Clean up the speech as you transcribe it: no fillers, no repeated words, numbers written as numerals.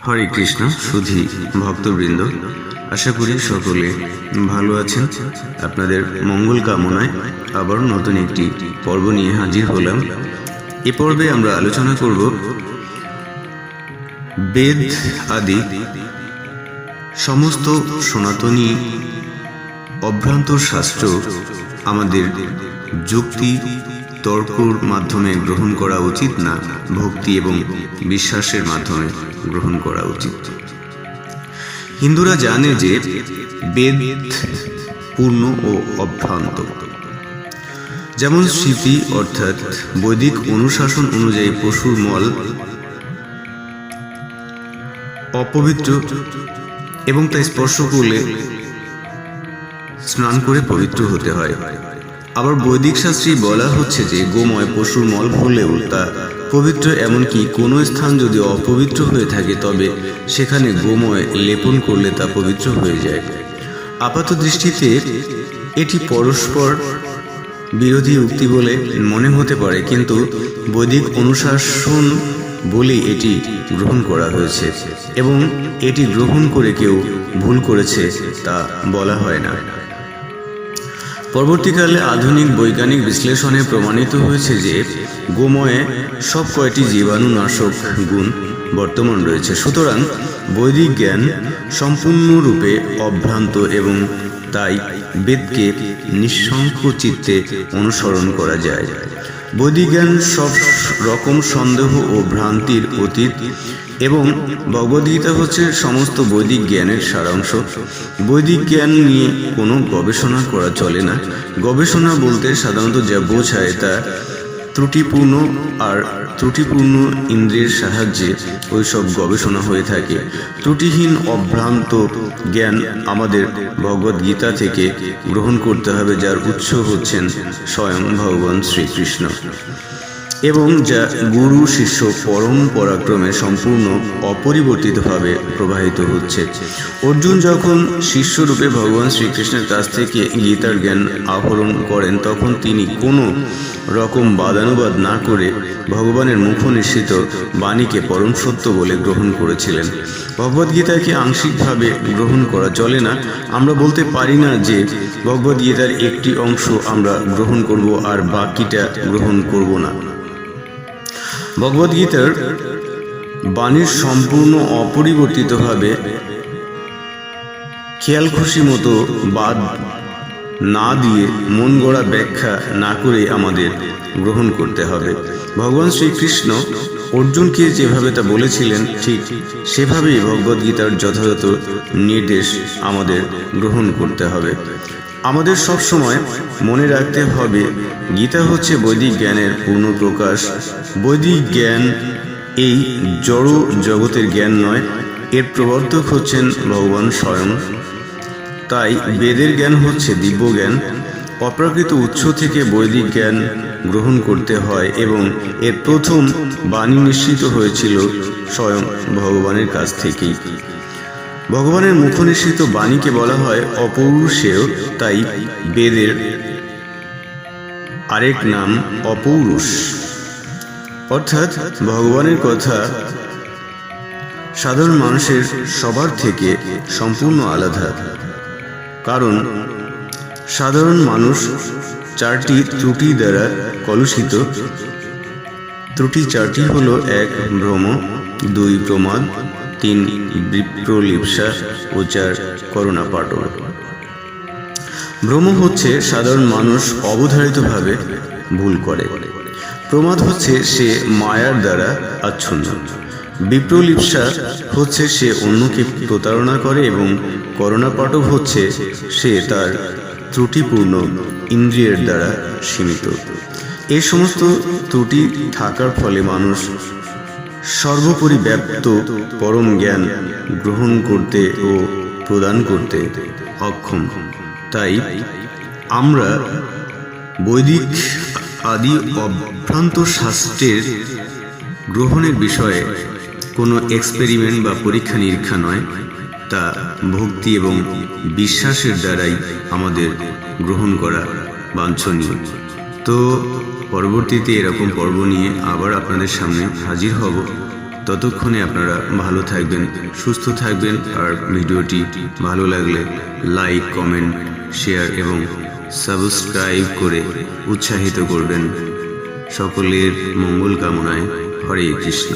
হরে কৃষ্ণ সুধী ভক্তবৃন্দ, আশা করি সকলে ভালো আছেন। আপনাদের মঙ্গল কামনায় আবার নতুন একটি পর্ব নিয়ে হাজির হলাম। এ পর্বে আমরা আলোচনা করব বেদ আদি সমস্ত সনাতনী অভ্রান্ত শাস্ত্র আমাদের যুক্তি তর্কর মাধ্যমে গ্রহণ করা উচিত না ভক্তি এবং বিশ্বাসের মাধ্যমে গ্রহণ করা উচিত। হিন্দুরা জানে যে বেদ পূর্ণ ও অভ্রান্ত। যেমন স্মৃতি অর্থাৎ বৈদিক অনুশাসন অনুযায়ী পশুর মল অপবিত্র এবং তাই স্পর্শ করলে স্নান করে পবিত্র হতে হয়। আবার বৈদিক শাস্ত্রে বলা হচ্ছে যে গোময় পশুর মল হলেও তা পবিত্র, এমনকি কোনো স্থান যদি অপবিত্র হয়ে থাকে তবে সেখানে গোময় লেপন করলে তা পবিত্র হয়ে যায়। আপাত দৃষ্টিতে এটি পরস্পর বিরোধী উক্তি বলে মনে হতে পারে, কিন্তু বৈদিক অনুশাসন বলেই এটি গ্রহণ করা হয়েছে এবং এটি গ্রহণ করে কেউ ভুল করেছে তা বলা হয় না। পরবর্তীকালে আধুনিক বৈজ্ঞানিক বিশ্লেষণে প্রমাণিত হয়েছে যে গোময়ে সব কয়টি জীবাণুনাশক গুণ বর্তমান রয়েছে। সুতরাং বৈদিক জ্ঞান সম্পূর্ণরূপে অভ্রান্ত এবং তাই বেদকে নিঃশঙ্ক চিত্তে অনুসরণ করা যায়। বৈদিক জ্ঞান সব রকম সন্দেহ ও ভ্রান্তির অতীত এবং ভগবদ্গীতা হচ্ছে সমস্ত বৈদিক জ্ঞানের সারাংশ। বৈদিক জ্ঞান নিয়ে কোনো গবেষণা করা চলে না। গবেষণা বলতে সাধারণত যা বোঝায় তা ত্রুটিপূর্ণ, আর ত্রুটিপূর্ণ ইন্দ্রিয়ের সাহায্যে ওইসব গবেষণা হয়ে থাকে। ত্রুটিহীন অভ্রান্ত জ্ঞান আমাদের ভগবদ্গীতা থেকে গ্রহণ করতে হবে, যার উৎস হচ্ছেন স্বয়ং ভগবান শ্রীকৃষ্ণ এবং যা গুরু শিষ্য পরম্পরাক্রমে সম্পূর্ণ অপরিবর্তিতভাবে প্রবাহিত হচ্ছে। অর্জুন যখন শিষ্যরূপে ভগবান শ্রীকৃষ্ণের কাছ থেকে গীতার জ্ঞান আহরণ করেন তখন তিনি কোনো রকম বাদানুবাদ না করে ভগবানের মুখনিসৃত বাণীকে পরম সত্য বলে গ্রহণ করেছিলেন। ভগবদ্গীতাকে আংশিকভাবে গ্রহণ করা চলে না। আমরা বলতে পারি না যে ভগবদ্গীতার একটি অংশ আমরা গ্রহণ করব আর বাকিটা গ্রহণ করব না। ভগবদ্গীতার বাণীর সম্পূর্ণ অপরিবর্তিতভাবে খেয়াল খুশি মতো বাদ না দিয়ে মন গড়া ব্যাখ্যা না করে আমাদের গ্রহণ করতে হবে। ভগবান শ্রীকৃষ্ণ অর্জুনকে যেভাবে তা বলেছিলেন ঠিক সেভাবেই ভগবদ্গীতার যথাযথ নির্দেশ আমাদের গ্রহণ করতে হবে। আমাদের সব সময় মনে রাখতে হবে গীতা হচ্ছে বৈদিক জ্ঞানের পূর্ণ প্রকাশ। বৈদিক জ্ঞান এই জড় জগতের জ্ঞান নয়, এর প্রবর্তক হচ্ছেন ভগবান স্বয়ং। তাই বেদের জ্ঞান হচ্ছে দিব্য জ্ঞান। অপ্রাকৃত উৎস থেকে বৈদিক জ্ঞান গ্রহণ করতে হয় এবং এর প্রথম বাণী নিঃসৃত হয়েছিল স্বয়ং ভগবানের কাছ থেকেই। ভগবানের মুখনিসৃত বাণীকে বলা হয় অপৌরুষেয়, তাই বেদের আরেক নাম অপৌরুষ। অর্থাৎ ভগবানের কথা সাধারণ মানুষের সবার থেকে সম্পূর্ণ আলাদা, কারণ সাধারণ মানুষ চারটি ত্রুটি দ্বারা কলুষিত। ত্রুটি চারটি হল: 1 ভ্রম, 2 প্রমাদ, 3 বিপ্রলিপ্সা ও 4 করুণাপাটল। ভ্রম হচ্ছে সাধারণ মানুষ অবধারিতভাবে ভুল করে। প্রমাদ হচ্ছে সে মায়ার দ্বারা আচ্ছন্ন। বিপ্রলিপ্সা হচ্ছে সে অন্যকে প্রতারণা করে এবং করুণাপাটল হচ্ছে সে তার ত্রুটিপূর্ণ ইন্দ্রিয়ের দ্বারা সীমিত। এই সমস্ত ত্রুটি থাকার ফলে মানুষ সর্বোপরি ব্যাপ্ত পরম জ্ঞান গ্রহণ করতে ও প্রদান করতে অক্ষম। তাই আমরা বৈদিক আদি অভ্রান্ত শাস্ত্রের গ্রহণের বিষয়ে কোনো এক্সপেরিমেন্ট বা পরীক্ষা নিরীক্ষা নয়, তা ভক্তি এবং বিশ্বাসের দ্বারাই আমাদের গ্রহণ করা বাঞ্ছনীয়। তো পরবর্তীতে এরকম পর্ব নিয়ে আবার আপনাদের সামনে হাজির হব। ততক্ষণে আপনারা ভালো থাকবেন, সুস্থ থাকবেন। আর ভিডিওটি ভালো লাগলে লাইক, কমেন্ট, শেয়ার এবং সাবস্ক্রাইব করে উৎসাহিত করবেন। সকলের মঙ্গল কামনায় হরে কৃষ্ণ।